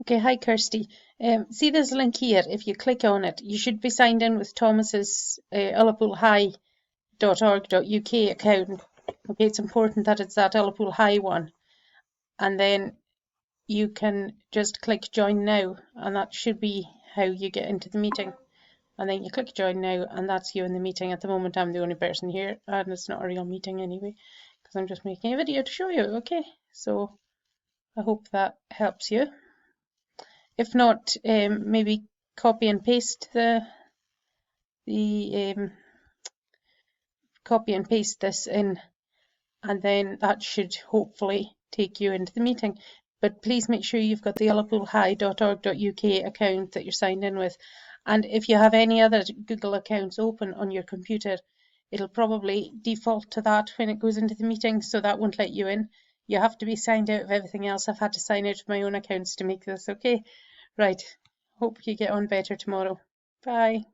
Okay, hi Kirsty. See this link here? If you click on it, you should be signed in with Thomas's ullapoolhigh.org.uk account. Okay, it's important that it's that Ullapool High one. And then you can just click join now, and that should be how you get into the meeting. And then you click join now, and that's you in the meeting. At the moment, I'm the only person here, and it's not a real meeting anyway, because I'm just making a video to show you. Okay, so I hope that helps you. If not, maybe copy and paste copy and paste this in, and then that should hopefully take you into the meeting. But please make sure you've got the ullapoolhigh.org.uk account that you're signed in with. And if you have any other Google accounts open on your computer, it'll probably default to that when it goes into the meeting, so that won't let you in. You have to be signed out of everything else. I've had to sign out of my own accounts to make this. Okay, right. Hope you get on better tomorrow. Bye.